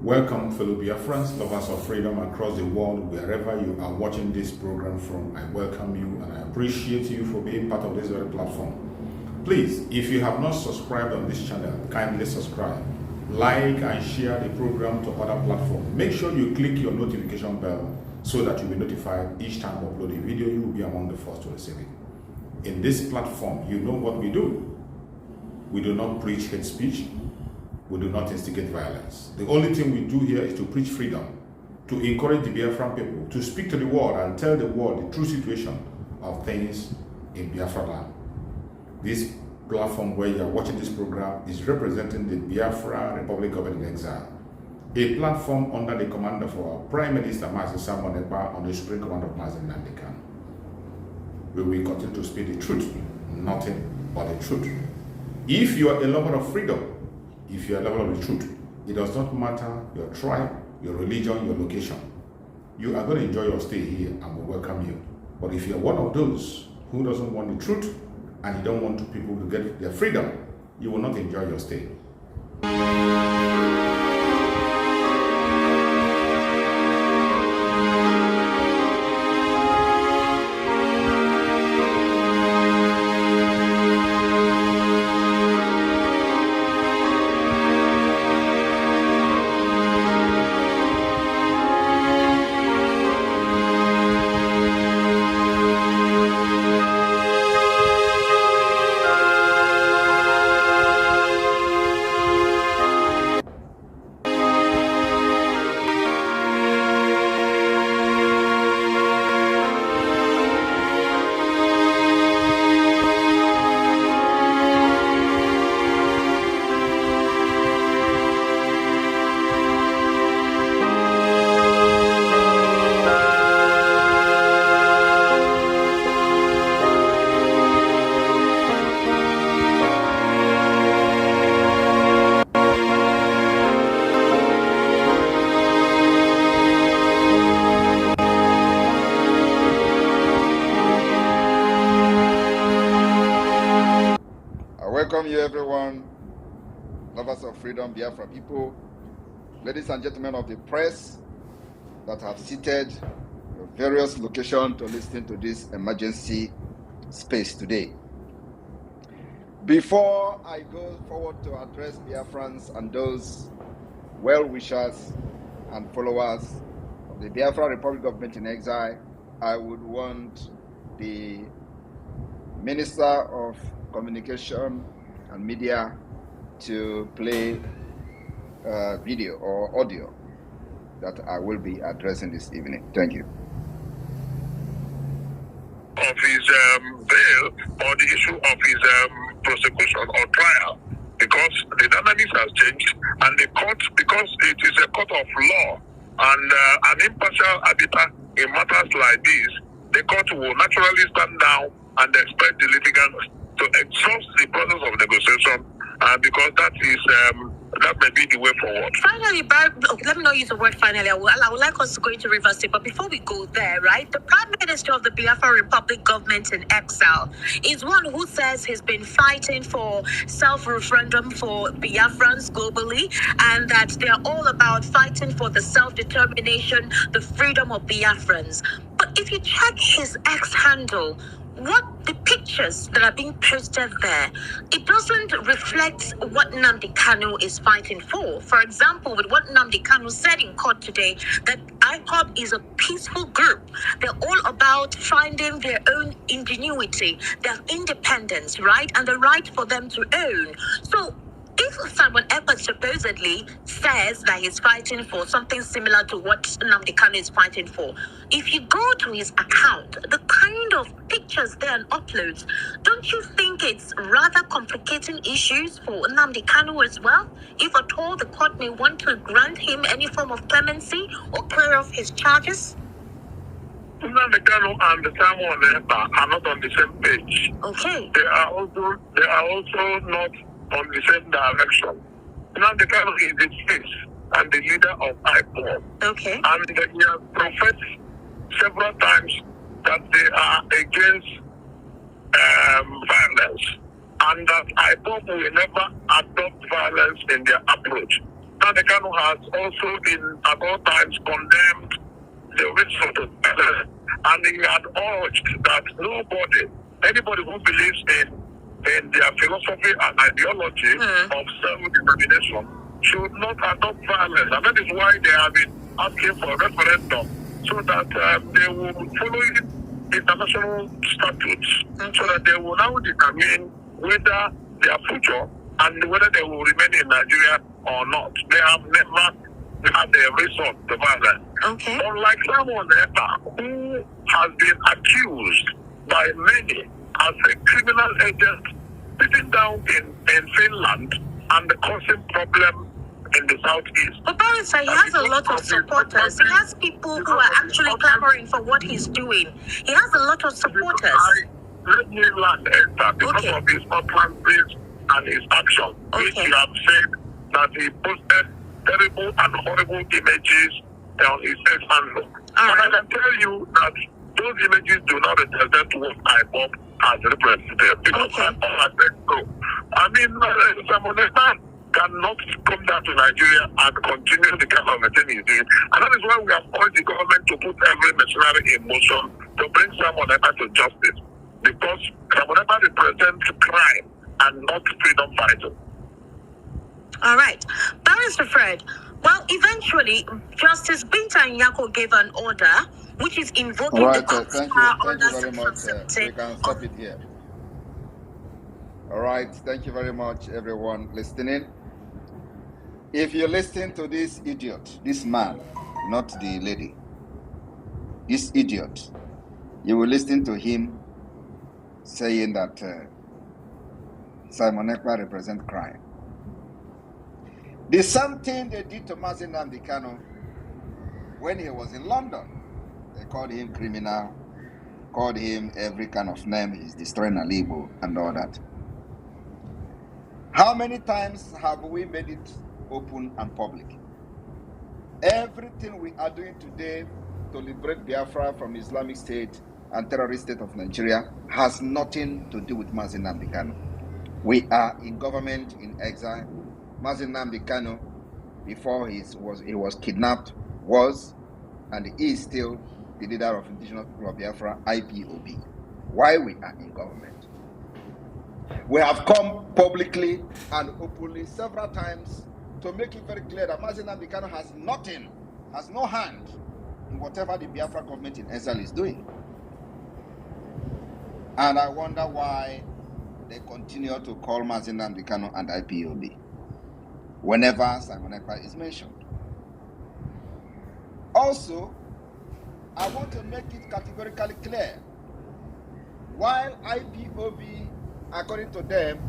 Welcome, fellow Biafrans, lovers of freedom across the world, wherever you are watching this program from. I welcome you and I appreciate you for being part of this very platform. Please, if you have not subscribed on this channel, kindly subscribe, like and share the program to other platforms. Make sure you click your notification bell so that you'll be notified each time we upload a video. You will be among the first to receive it. In this platform, you know what we do. We do not preach hate speech. We do not instigate violence. The only thing we do here is to preach freedom, to encourage the Biafran people, to speak to the world and tell the world the true situation of things in Biafra land. This platform where you are watching this program is representing the Biafra Republic Government in Exile, a platform under the command of our Prime Minister Mazi Nnamdi Kanu on the Supreme Command of Mazi Nnamdi Kanu. We will continue to speak the truth, nothing but the truth. If you are a lover of freedom, if you are a lover of the truth, it does not matter your tribe, your religion, your location. You are going to enjoy your stay here and we welcome you. But if you are one of those who doesn't want the truth and you don't want people to get their freedom, you will not enjoy your stay. Welcome you everyone, lovers of freedom, Biafra people, ladies and gentlemen of the press that have seated your various locations to listen to this emergency space today. Before I go forward to address Biafrans and those well-wishers and followers of the Biafra Republic Government in Exile, I would want the Minister of Communication and Media to play video or audio that I will be addressing this evening. Thank you. Of his bail or the issue of his prosecution or trial, because the dynamics has changed and the court, because it is a court of law and an impartial arbiter in matters like this, the court will naturally stand down and expect the litigants to exhaust the process of negotiation, because that may be the way forward. Finally, let me not use the word finally. I would like us to go into reverse it. But before we go there, right, the Prime Minister of the Biafra Republic Government in Exile is one who says he's been fighting for self-referendum for Biafrans globally, and that they're all about fighting for the self-determination, the freedom of Biafrans. But if you check his X handle, what the pictures that are being posted there, it doesn't reflect what Nnamdi Kanu is fighting for. For example, with what Nnamdi Kanu said in court today, that IPOB is a peaceful group. They're all about finding their own ingenuity, their independence, right? And the right for them to own. So if someone Ekpa supposedly says that he's fighting for something similar to what Nnamdi Kanu is fighting for, if you go to his account, the kind of pictures there and uploads, don't you think it's rather complicating issues for Nnamdi Kanu as well? If at all the court may want to grant him any form of clemency or clear off his charges? Nnamdi Kanu and the Samuel Ekpa are not on the same page. Okay. They are also not on the same direction. Nnamdi Kanu is the face and the leader of IPOB. Okay. And they have professed several times that they are against violence, and that IPOB will never adopt violence in their approach. Nnamdi Kanu has also at all times condemned the resort of violence, and he had urged that anybody who believes in their philosophy and ideology of self-determination should not adopt violence. And that is why they have been asking for a referendum, so that they will follow international statutes, so that they will now determine whether their future and whether they will remain in Nigeria or not. They have never had a resort to violence. Okay. Unlike someone who has been accused by many as a criminal agent sitting down in Finland and causing problem in the southeast. But Barrister, he has a lot of supporters. He has people who are actually clamoring for what he's doing. He has a lot of supporters. Let me land because of his utterances and his action, which you have said that he posted terrible and horrible images on his ex-handle. And I can tell you that those images do not represent what IPOB has represented, because IPOB has said so. I mean, someone cannot come down to Nigeria and continue the kind of thing he's doing. And that is why we have urged the government to put every machinery in motion to bring someone to justice. Because someone represents crime and not freedom fighting. All right. Barrister Fred, well, eventually, Justice Binta Nyako gave an order which is invoking the court's power under Section 17. We can stop it here. All right. Thank you very much, everyone listening. If you listen to this idiot, this man, not the lady, this idiot, you will listen to him saying that Simon Ekpa represents crime. The same thing they did to Mazi Nnamdi Kanu when he was in London. They called him criminal, called him every kind of name, he's destroying Alibo and all that. How many times have we made it open and public? Everything we are doing today to liberate Biafra from Islamic State and terrorist state of Nigeria has nothing to do with Mazi Nnamdi Kanu. We are in government in exile. Mazi Nnamdi Kanu, before he was kidnapped, was and is still the leader of Indigenous People of Biafra, IPOB. Why we are in government? We have come publicly and openly several times to make it very clear that Mazi Nnamdi Kanu has nothing, has no hand in whatever the Biafra government in exile is doing. And I wonder why they continue to call Mazi Nnamdi Kanu and IPOB whenever Simon Ekpa is mentioned. Also, I want to make it categorically clear, while IPOB, according to them,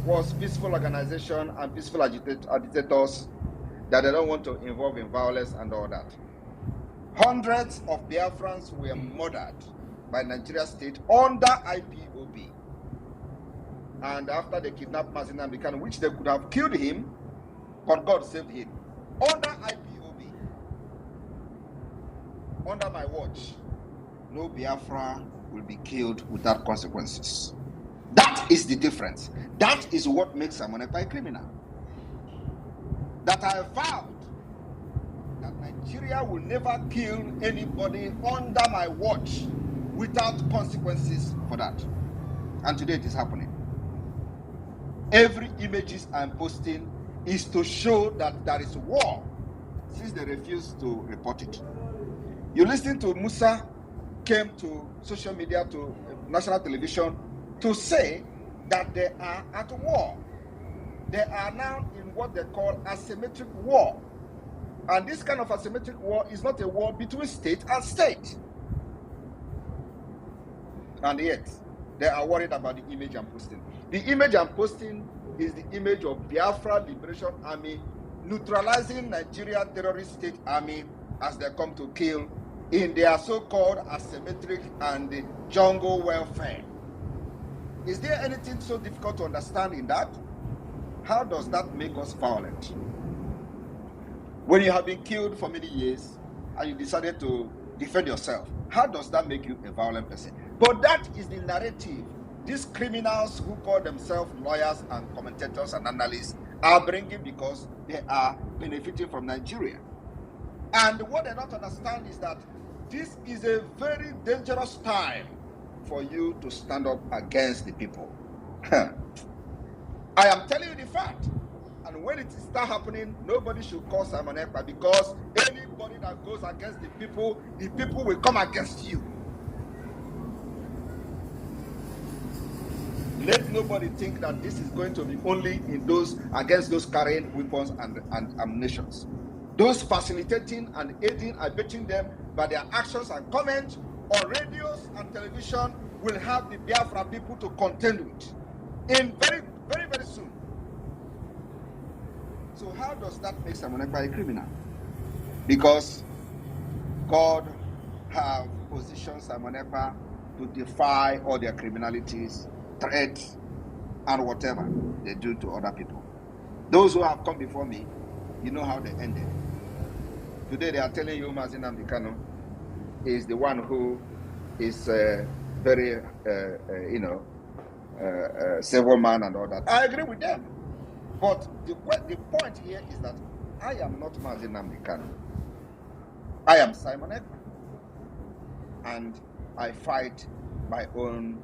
was peaceful organization and peaceful agitators that they don't want to involve in violence and all that, hundreds of Biafrans were murdered by Nigeria state under IPOB. And after they kidnapped Mazi Nnamdi Kanu, which they could have killed him, but God saved him. Under IPOB, under my watch, no Biafra will be killed without consequences. That is the difference. That is what makes Simon Ekpa a criminal. That I vowed that Nigeria will never kill anybody under my watch without consequences for that. And today it is happening. Every images I'm posting is to show that there is war, since they refuse to report it. You listen to Musa came to social media, to national television, to say that they are at war. They are now in what they call asymmetric war. And this kind of asymmetric war is not a war between state and state. And yet, they are worried about the image I'm posting. The image I'm posting is the image of Biafra Liberation Army neutralizing Nigeria terrorist state army as they come to kill in their so-called asymmetric and jungle welfare. Is there anything so difficult to understand in that? How does that make us violent? When you have been killed for many years and you decided to defend yourself, how does that make you a violent person? But that is the narrative these criminals who call themselves lawyers and commentators and analysts are bringing because they are benefiting from Nigeria. And what they don't understand is that this is a very dangerous time for you to stand up against the people. I am telling you the fact. And when it starts happening, nobody should call Simon Ekpa, because anybody that goes against the people will come against you. Let nobody think that this is going to be only in those against those carrying weapons and ammunitions. Those facilitating and aiding and abetting them by their actions and comments on radios and television will have the Biafra people to contend with in very, very, very soon. So how does that make Simon Ekpa a criminal? Because God have positioned Simon Ekpa to defy all their criminalities, threats, and whatever they do to other people. Those who have come before me, you know how they ended. Today they are telling you Mazi Nnamdi Kanu is the one who is very, civil man and all that. I agree with them. But the point here is that I am not Mazi Nnamdi Kanu. I am Simon Ekpa. And I fight my own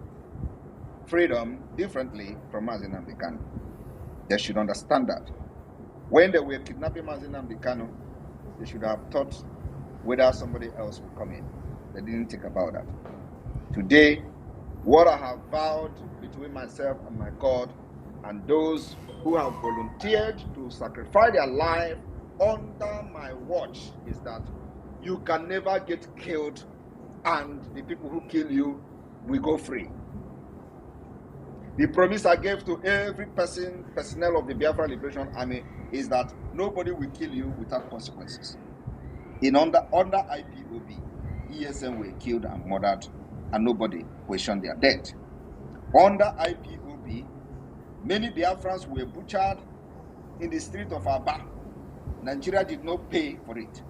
freedom differently from Mazi Nnamdi Kanu. They should understand that. When they were kidnapping Mazi Nnamdi Kanu, they should have thought whether somebody else would come in. They didn't think about that. Today, what I have vowed between myself and my God and those who have volunteered to sacrifice their life under my watch is that you can never get killed and the people who kill you will go free. The promise I gave to every personnel of the Biafran Liberation Army is that nobody will kill you without consequences. Under IPOB, ESM were killed and murdered and nobody questioned their death. Under IPOB, many Biafrans were butchered in the street of Aba. Nigeria did not pay for it.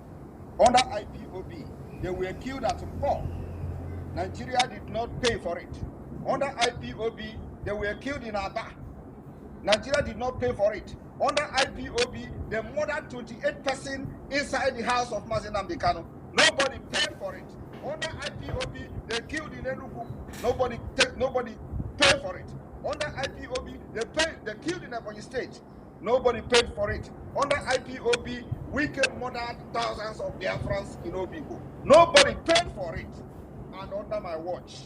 Under IPOB, they were killed at Mpo. Nigeria did not pay for it. Under IPOB, they were killed in Aba. Nigeria did not pay for it. Under IPOB, they murdered 28 persons inside the house of Mazi Nnamdi Kanu. Nobody paid for it. Under IPOB, they killed in Enugu. Nobody paid for it. Under IPOB, they killed in Ebonyi State. Nobody paid for it. Under IPOB, we can murder thousands of Biafrans in Obigo. Nobody paid for it. And under my watch,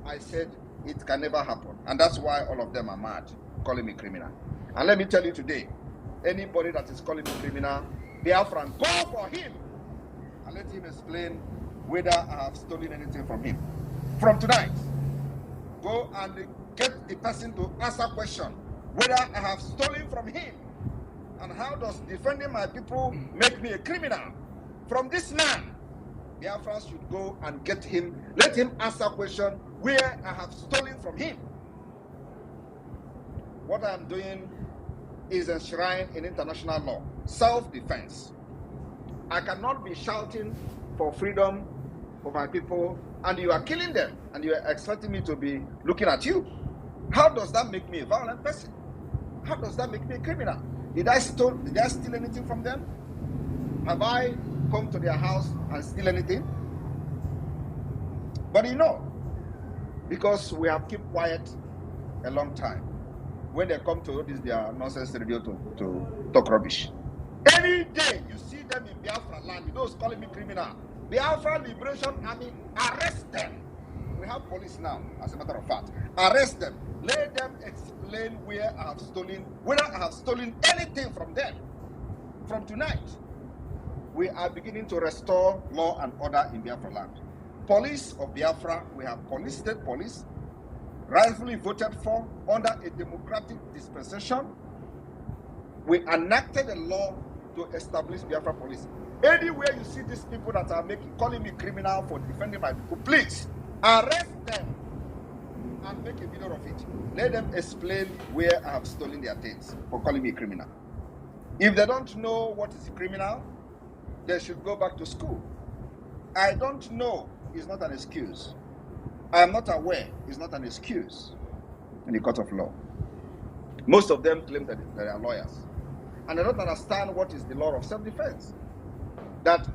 I said it can never happen. And that's why all of them are mad, calling me criminal. And let me tell you today, anybody that is calling me criminal, Biafran, go for him. And let him explain whether I have stolen anything from him. From tonight, go and get the person to answer question whether I have stolen from him. And how does defending my people make me a criminal? From this man, Biafrans should go and get him, let him answer question where I have stolen from him. What I am doing is enshrined in international law, self-defense. I cannot be shouting for freedom for my people and you are killing them and you are expecting me to be looking at you. How does that make me a violent person? How does that make me a criminal? Did I steal anything from them? Have I come to their house and steal anything? But you know, because we have kept quiet a long time, when they come to this their nonsense radio to talk rubbish. Any day you see them in Biafra land, those calling me criminal, Biafra Liberation Army, arrest them. We have police now, as a matter of fact. Arrest them. Let them explain where I have stolen, whether I have stolen anything from them. From tonight, we are beginning to restore law and order in Biafra land. Police of Biafra, we have state police, rightfully voted for under a democratic dispensation. We enacted a law to establish Biafra police. Anywhere you see these people that are calling me criminal for defending my people, please arrest them and make a video of it. Let them explain where I have stolen their things for calling me a criminal. If they don't know what is criminal, they should go back to school. I don't know is not an excuse. I am not aware is not an excuse in the court of law. Most of them claim that they are lawyers. And they don't understand what is the law of self-defense. That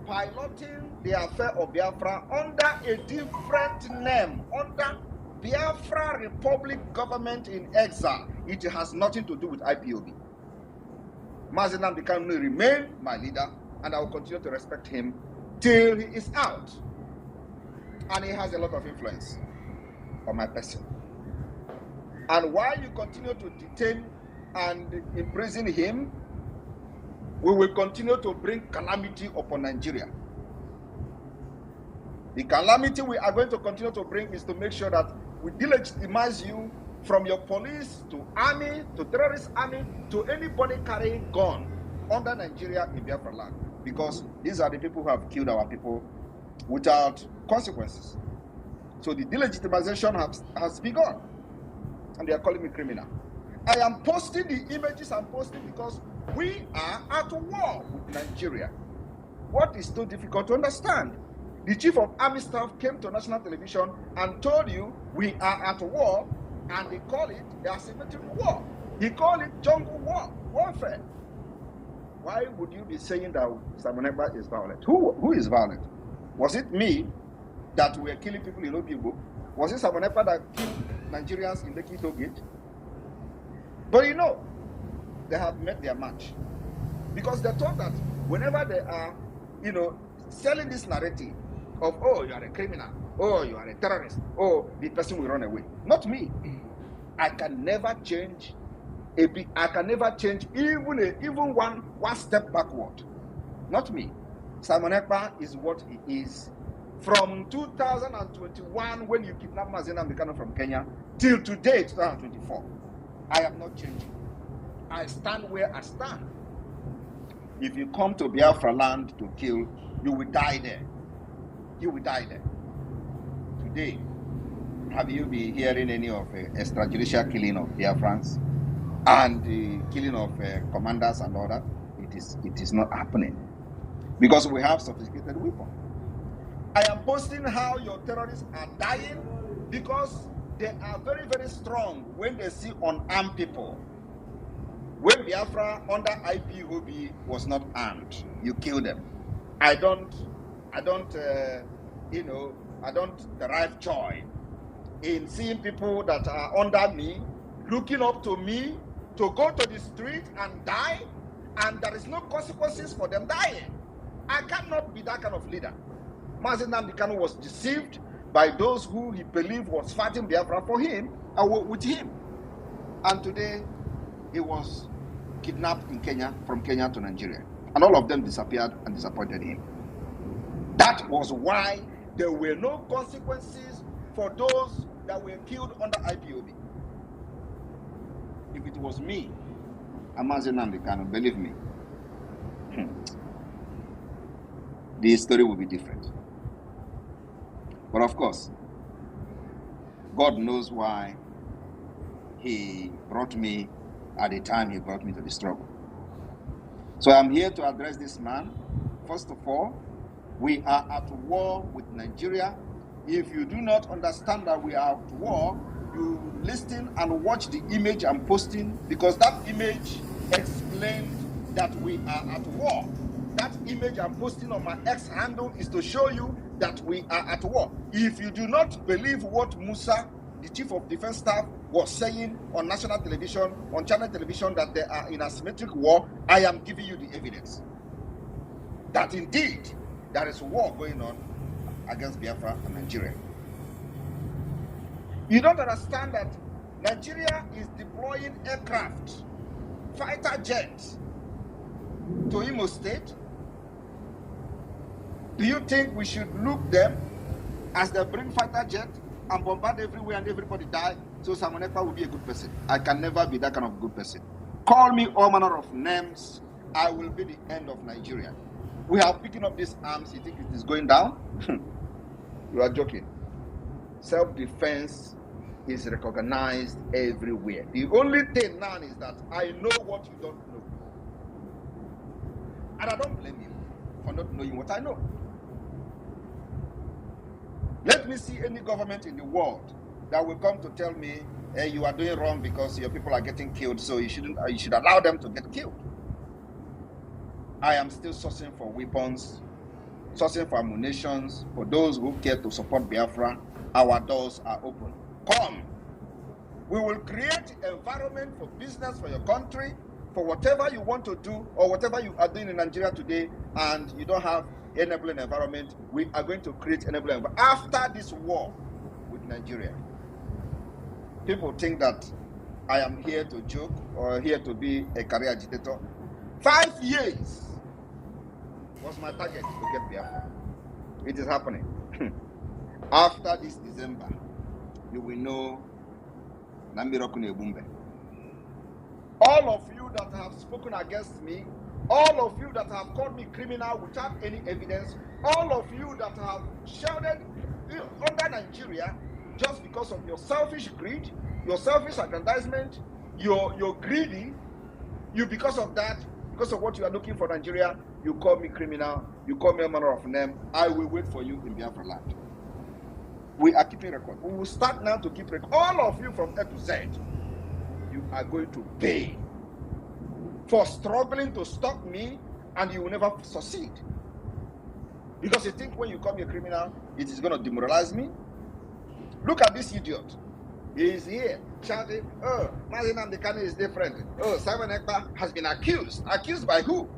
piloting the affair of Biafra under a different name, under Biafra Republic Government in Exile, it has nothing to do with IPOB. Mazi Nnamdi Kanu will remain my leader, and I will continue to respect him till he is out. And he has a lot of influence on my person. And while you continue to detain and imprison him, we will continue to bring calamity upon Nigeria. The calamity we are going to continue to bring is to make sure that we delegitimize you from your police to army to terrorist army to anybody carrying gun under Nigeria in Biafra land. Because these are the people who have killed our people without consequences. So the delegitimization has begun. And they are calling me criminal. I am posting the images I'm posting because we are at war with Nigeria. What is so difficult to understand? The chief of army staff came to national television and told you we are at war, and they call it the asymmetric war. He called it jungle war, warfare. Why would you be saying that Simon Ekpa is violent? Who is violent? Was it me that were killing people in Obibo? Was it Simon Ekpa that killed Nigerians in the Quito Gate? But you know, they have met their match. Because they thought that whenever they are, selling this narrative of, oh, you are a criminal, oh, you are a terrorist, oh, the person will run away. Not me. I can never change even one step backward. Not me. Simon Ekpa is what he is. From 2021, when you kidnapped Mazi Nnamdi Kanu from Kenya, till today, 2024, I am not changing. I stand where I stand. If you come to Biafra land to kill, you will die there. You will die there. Today, have you been hearing any of extrajudicial killing of Biafrans and the killing of commanders and all that? It is not happening because we have sophisticated weapons. I am posting how your terrorists are dying because they are very, very strong when they see unarmed people. When Biafra under IPOB was not armed, you kill them. I don't derive joy in seeing people that are under me, looking up to me, to go to the street and die, and there is no consequences for them dying. I cannot be that kind of leader. Mazi Nnamdi Kanu was deceived by those who he believed was fighting Biafra for him and with him. And today, he was kidnapped in Kenya, from Kenya to Nigeria. And all of them disappeared and disappointed him. That was why there were no consequences for those that were killed under IPOB. If it was me, Mazi Nnamdi Kanu, believe me, the story will be different. But of course, God knows why he brought me at the time he brought me to the struggle. So I'm here to address this man. First of all, we are at war with Nigeria. If you do not understand that we are at war, you listen and watch the image I'm posting, because that image explains that we are at war. That image I'm posting on my X handle is to show you that we are at war. If you do not believe what Musa, the chief of defense staff, was saying on national television, on channel television, that they are in asymmetric war, I am giving you the evidence that indeed there is war going on against Biafra and Nigeria. You don't understand that Nigeria is deploying aircraft, fighter jets to Imo State. Do you think we should look them as they bring fighter jet and bombard everywhere and everybody die, so Simon Ekpa will be a good person? I can never be that kind of good person. Call me all manner of names, I will be the end of Nigeria. We are picking up these arms, you think it is going down? You are joking. Self-defense is recognized everywhere. The only thing now is that I know what you don't know. And I don't blame you for not knowing what I know. Let me see any government in the world that will come to tell me, hey, you are doing wrong because your people are getting killed, so you should allow them to get killed. I am still sourcing for weapons, sourcing for ammunition. For those who care to support Biafra, our doors are open. Come. We will create environment for business for your country, for whatever you want to do or whatever you are doing in Nigeria today, and you don't have enabling environment. We are going to create enabling environment after this war with Nigeria. People think that I am here to joke or here to be a career agitator. 5 years was my target to get Biafra. It is happening. After this December, you will know Namiroku Ebumbe. All of you that have spoken against me, all of you that have called me criminal without any evidence, all of you that have shouted under Nigeria just because of your selfish greed, your selfish aggrandizement, you're greedy, because of that, because of what you are looking for Nigeria, you call me criminal, you call me a manner of name. I will wait for you in Biafra land. We are keeping record. We will start now to keep record. All of you from A to Z, you are going to pay for struggling to stop me, and you will never succeed. Because you think when you call me a criminal, it is going to demoralize me. Look at this idiot. He is here shouting, oh, Mazi Nnamdi Kanu is different. Oh, Simon Ekpa has been accused. Accused by who?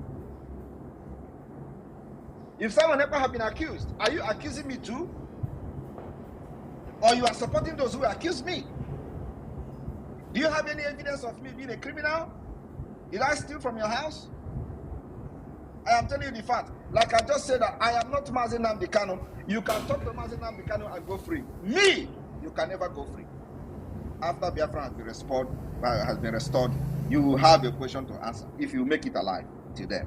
If Simon Ekpa has been accused, are you accusing me too? Or you are supporting those who accuse me? Do you have any evidence of me being a criminal? Did I steal from your house? I am telling you the fact. Like I just said that I am not Mazi Nnamdi Kanu. You can talk to Mazi Nnamdi Kanu and go free. Me, you can never go free. After Biafran has been restored, you will have a question to answer if you make it alive till then.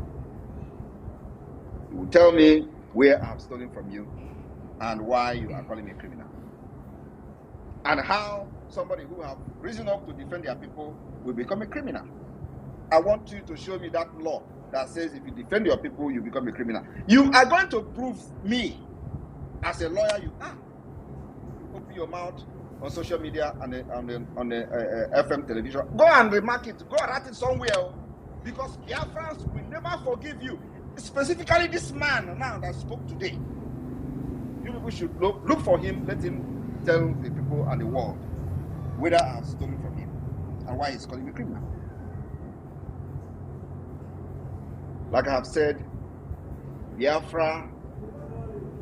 You will tell me where I have stolen from you and why you are calling me a criminal. And how somebody who have risen up to defend their people will become a criminal. I want you to show me that law that says if you defend your people, you become a criminal. You are going to prove me as a lawyer you are. Open your mouth on social media and on the FM television. Go and remark it. Go and write it somewhere. Because Biafrans will never forgive you. Specifically this man now that spoke today. You people should look for him. Let him tell the people and the world whether I have stolen from him and why he's calling me criminal. Like I have said, Biafra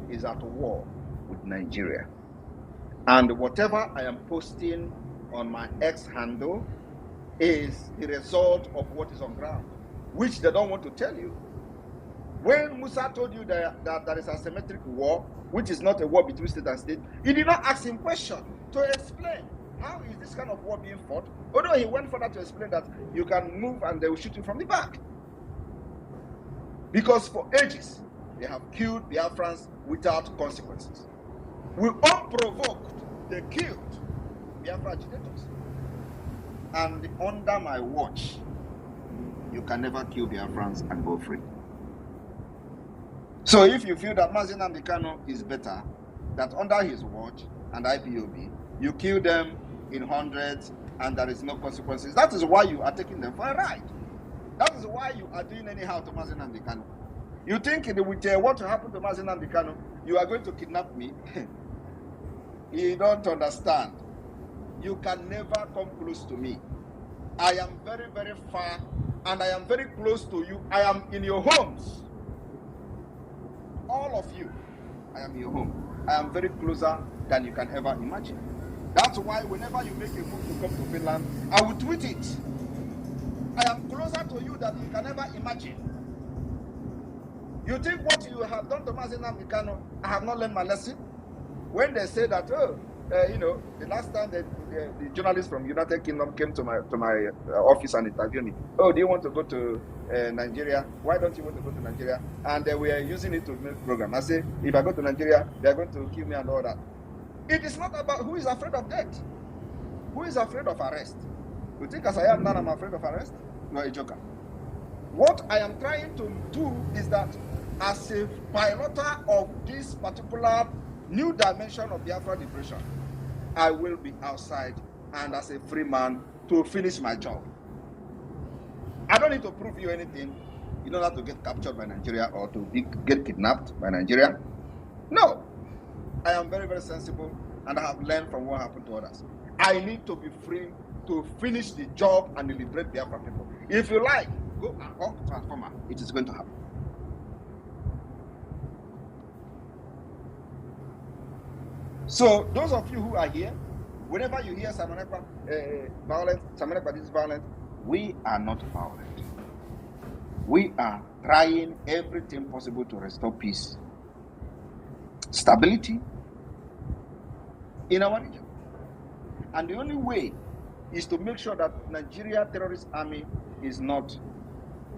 is at war with Nigeria. And whatever I am posting on my X handle is the result of what is on ground, which they don't want to tell you. When Musa told you that there is a asymmetric war, which is not a war between state and state, he did not ask him question to explain how is this kind of war being fought, although he went further to explain that you can move and they will shoot you from the back. Because for ages, they have killed Biafrans without consequences. We unprovoked, they killed Biafra agitators. And under my watch, you can never kill Biafrans and go free. So if you feel that Mazi Nnamdi Kanu is better, that under his watch and IPOB, you kill them in hundreds and there is no consequences, that is why you are taking them for a ride. That is why you are doing anyhow to Mazi Nnamdi Kanu. You think with what happened to Mazi Nnamdi Kanu, you are going to kidnap me? You don't understand. You can never come close to me. I am very, very far and I am very close to you. I am in your homes. All of you, I am in your home. I am very closer than you can ever imagine. That's why whenever you make a move to come to Finland, I will tweet it. I am closer to you than you can ever imagine. You think what you have done to Mazi Nnamdi Kanu, I have not learned my lesson? When they say that, the last time the journalist from United Kingdom came to my office and interviewed me, oh, do you want to go to Nigeria? Why don't you want to go to Nigeria? And we are using it to make program. I say, if I go to Nigeria, they are going to kill me and all that. It is not about who is afraid of death. Who is afraid of arrest? You think as I am now, I'm afraid of arrest? You are a joker. What I am trying to do is that as a piloter of this particular new dimension of Biafra liberation, I will be outside and as a free man to finish my job. I don't need to prove you anything. You don't have to get captured by Nigeria or to get kidnapped by Nigeria. No. I am very, very sensible and I have learned from what happened to others. I need to be free to finish the job and liberate Biafra people. If you like, go and hug transformer. It is going to happen. So those of you who are here, whenever you hear Simon Ekpa violent, Simon Ekpa this violent, we are not violent. We are trying everything possible to restore peace, stability in our region. And the only way is to make sure that Nigeria terrorist army is not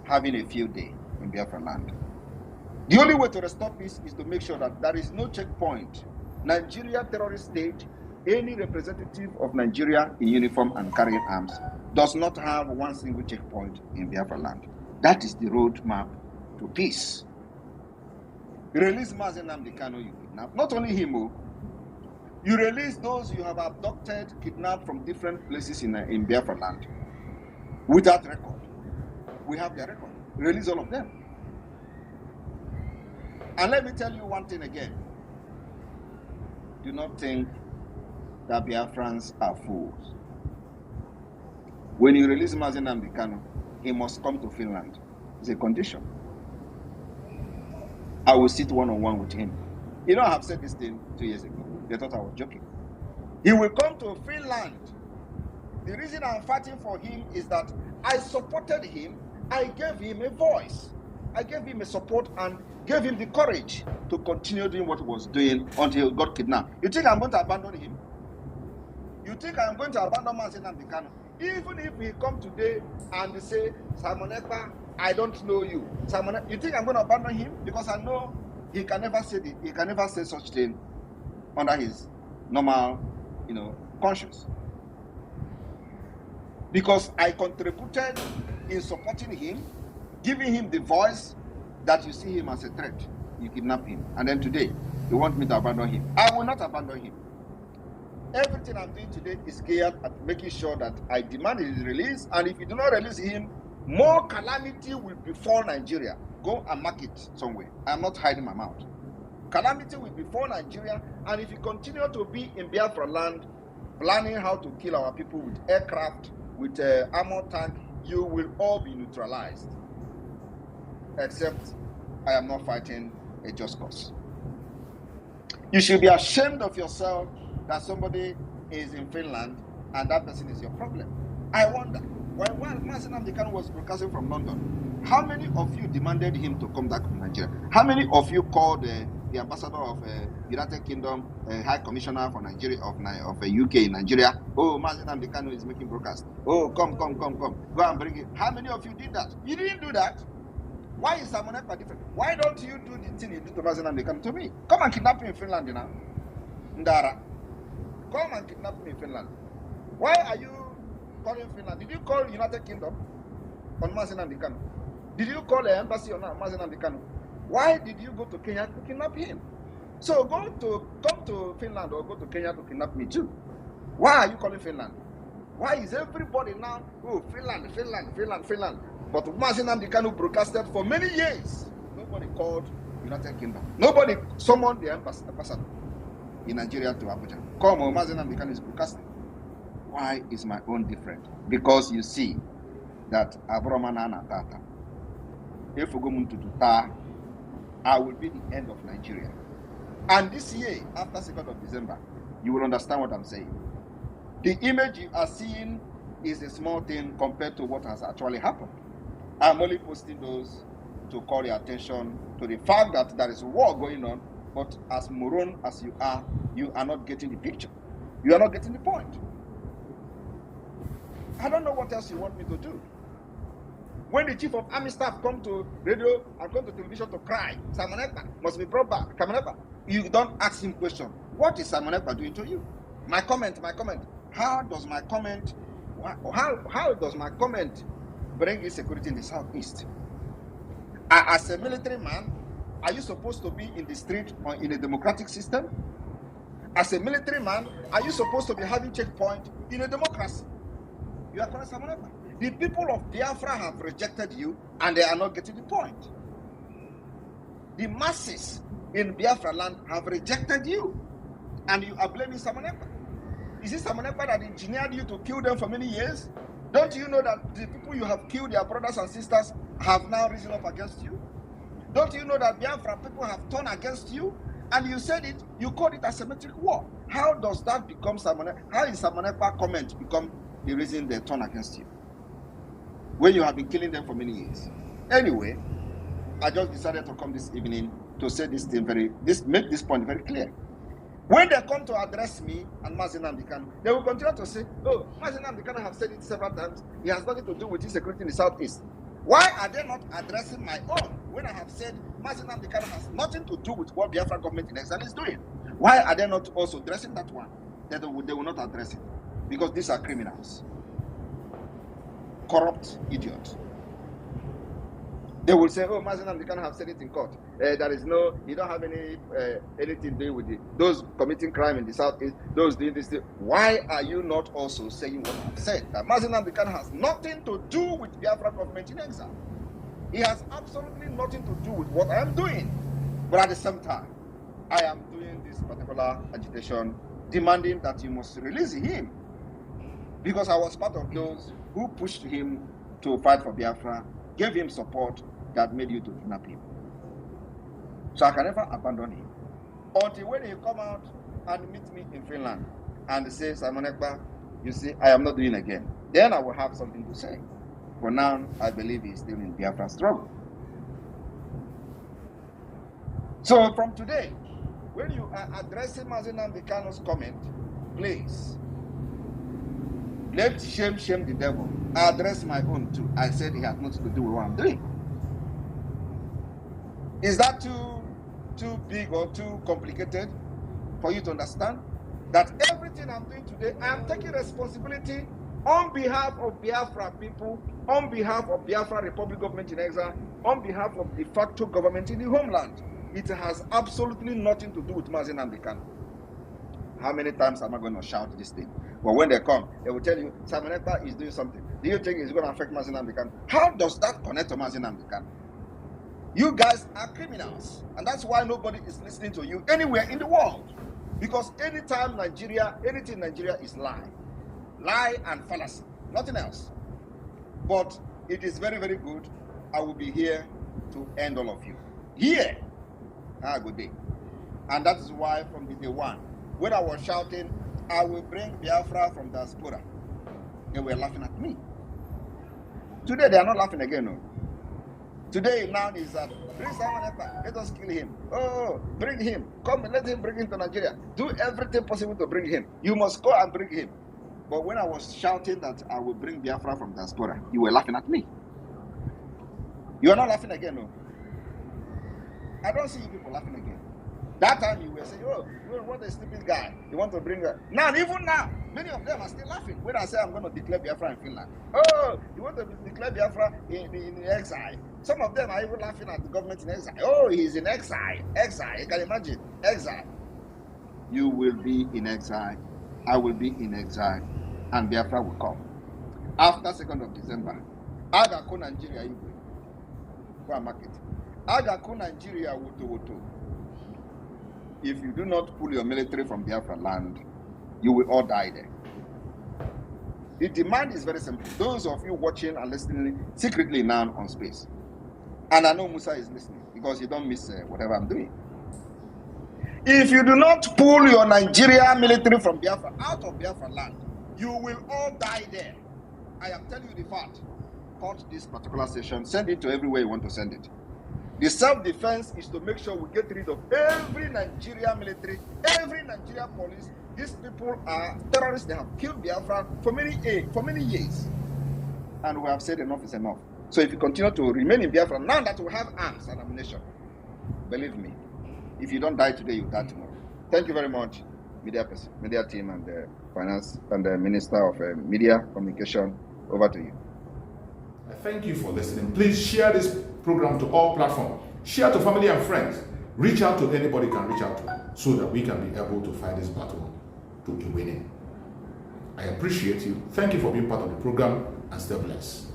having a field day in Biafra land. The only way to restore peace is to make sure that there is no checkpoint. Nigeria terrorist state, any representative of Nigeria in uniform and carrying arms does not have one single checkpoint in Biafra land. That is the roadmap to peace. Release Mazi Nnamdi Kanu, you kidnap. Not only him, you release those you have abducted, kidnapped from different places in Biafra land without record. We have their record. Release all of them. And let me tell you one thing again. Do not think that Biafrans are fools. When you release Mazi Nnamdi Kanu, he must come to Finland. It's a condition. I will sit one-on-one with him. You know, I have said this thing 2 years ago. They thought I was joking. He will come to Finland. The reason I'm fighting for him is that I supported him. I gave him a voice. I gave him a support and gave him the courage to continue doing what he was doing until he got kidnapped. You think I'm going to abandon him? You think I'm going to abandon Mazi Nnamdi Kanu? Even if he come today and say, Simon Ekpa, I don't know you. Simon, you think I'm going to abandon him? Because I know he can never say such thing under his normal, conscience. Because I contributed in supporting him, giving him the voice that you see him as a threat. You kidnap him. And then today, you want me to abandon him. I will not abandon him. Everything I'm doing today is geared at making sure that I demand his release. And if you do not release him, more calamity will befall Nigeria. Go and mark it somewhere. I'm not hiding my mouth. Calamity will befall Nigeria. And if you continue to be in Biafra land, planning how to kill our people with aircraft, with armor tank, you will all be neutralized. Except I am not fighting a just cause. You should be ashamed of yourself that somebody is in Finland and that person is your problem. I wonder, while Mazi Nnamdi Kanu was broadcasting from London, how many of you demanded him to come back to Nigeria? How many of you called the ambassador of United Kingdom, High Commissioner for Nigeria of UK in Nigeria? Oh, Mazi Nnamdi Kanu is making broadcast. Oh, come. Go and bring it. How many of you did that? You didn't do that. Why is Simon Ekpa different? Why don't you do the thing you did to Mazi Nnamdi Kanu to me? Come and kidnap me in Finland, Ndara. Come and kidnap me in Finland. Why are you calling Finland? Did you call United Kingdom on Mazi Nnamdi Kanu? Did you call the embassy on Mazi Nnamdi Kanu? Why did you go to Kenya to kidnap him? So come to Finland or go to Kenya to kidnap me too. Why are you calling Finland? Why is everybody now, Finland? But Mazi Nnamdi Kanu broadcasted for many years. Nobody called United Kingdom. Nobody summoned the ambassador in Nigeria to Abuja. Come on, Mazi Nnamdi Kanu is broadcasting. Why is my own different? Because you see that Abromanana Tata, if we go to Ta, I will be the end of Nigeria. And this year, after 2nd of December, you will understand what I'm saying. The image you are seeing is a small thing compared to what has actually happened. I'm only posting those to call your attention to the fact that there is a war going on, but as moron as you are not getting the picture. You are not getting the point. I don't know what else you want me to do. When the chief of army staff come to radio and come to television to cry, Simon Ekpa must be brought back. Simon Ekpa, you don't ask him question. What is Simon Ekpa doing to you? My comment. how does my comment bring insecurity in the Southeast? As a military man, are you supposed to be in the street or in a democratic system? As a military man, are you supposed to be having checkpoint in a democracy? You are correct, Samuel Ekpa. The people of Biafra have rejected you and they are not getting the point. The masses in Biafra land have rejected you and you are blaming Samuel Ekpa. Is it Samuel Ekpa that engineered you to kill them for many years? Don't you know that the people you have killed, their brothers and sisters, have now risen up against you? Don't you know that Biafra people have turned against you? And you said it, you called it asymmetric war. How does that become how is Samuel Ekpa comment become the reason they turn against you? When you have been killing them for many years. Anyway, I just decided to come this evening to say this thing make this point very clear. When they come to address me and Mazi Nnamdi Kanu, they will continue to say, oh, Mazi Nnamdi Kanu have said it several times, he has nothing to do with insecurity in the Southeast. Why are they not addressing my own when I have said Mazi Nnamdi Kanu has nothing to do with what Biafran government in exile is doing? Why are they not also addressing that one? They will not address it. Because these are criminals. Corrupt idiots. They will say, oh, Mazi Nnamdi Kanu have said it in court. You don't have anything to do with it. Those committing crime in the Southeast, those doing this thing. Why are you not also saying what I've said? That Mazi Nnamdi Kanu has nothing to do with Biafra government in exile. He has absolutely nothing to do with what I am doing. But at the same time, I am doing this particular agitation, demanding that you must release him. Because I was part of those who pushed him to fight for Biafra, gave him support, that made you to kidnap him. So I can never abandon him. Until when he come out and meet me in Finland and say, Simon Ekpa, you see, I am not doing again. Then I will have something to say. For now, I believe he's still in Biafra struggle. So from today, when you are addressing Mazi Nnamdi Kanu's comment, please, let shame the devil. I address my own too. I said he has nothing to do with what I'm doing. Is that too big or too complicated for you to understand? That everything I'm doing today, I am taking responsibility on behalf of Biafra people, on behalf of Biafra Republic government in exile, on behalf of de facto government in the homeland. It has absolutely nothing to do with Mazi Nnamdi Kanu. How many times am I going to shout this thing? But when they come, they will tell you, Simon Ekpa is doing something. Do you think it's going to affect Mazi Nnamdi Kanu? How does that connect to Mazi Nnamdi Kanu? You guys are criminals, and that's why nobody is listening to you anywhere in the world. Because anytime anything in Nigeria is lie and fallacy, nothing else. But it is very, very good. I will be here to end all of you. Here, have a good day. And that is why from the day one, when I was shouting, I will bring Biafra from diaspora, they were laughing at me. Today they are not laughing again, no. Today now is that, bring Simon Ekpa, let us kill him. Oh, bring him. Come, let him bring him to Nigeria. Do everything possible to bring him. You must go and bring him. But when I was shouting that I will bring Biafra from diaspora, you were laughing at me. You are not laughing again, no? I don't see you people laughing again. That time you were saying, oh, what a stupid guy. You want to bring her. Now, even now, many of them are still laughing when I say I'm going to declare Biafra in Finland. Oh, you want to declare Biafra in exile. Some of them are even laughing at the government in exile. Oh, he's in exile. Exile. You can imagine. Exile. You will be in exile. I will be in exile. And Biafra will come. After 2nd of December, Agaku Nigeria, you will go and market. Agaku Nigeria, Woto. If you do not pull your military from Biafra land, you will all die there. The demand is very simple. Those of you watching and listening secretly now on space, and I know Musa is listening because you don't miss whatever I'm doing. If you do not pull your Nigeria military from Biafra out of Biafra land, you will all die there. I am telling you the fact. Cut this particular session, send it to everywhere you want to send it. The self-defense is to make sure we get rid of every Nigeria military, every Nigeria police. These people are terrorists. They have killed Biafra for many years. And we have said enough is enough. So if you continue to remain in Biafra, now that we have arms and ammunition, believe me, if you don't die today, you die tomorrow. Thank you very much. media team and the finance and the Minister of Media Communication. Over to you. I thank you for listening. Please share this program to all platforms. Share to family and friends. Reach out to anybody can reach out to, so that we can be able to fight this battle to a winning. I appreciate you. Thank you for being part of the program, and stay blessed.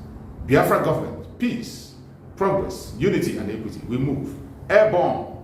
Biafra government, peace, progress, unity, and equity. We move. Airborne.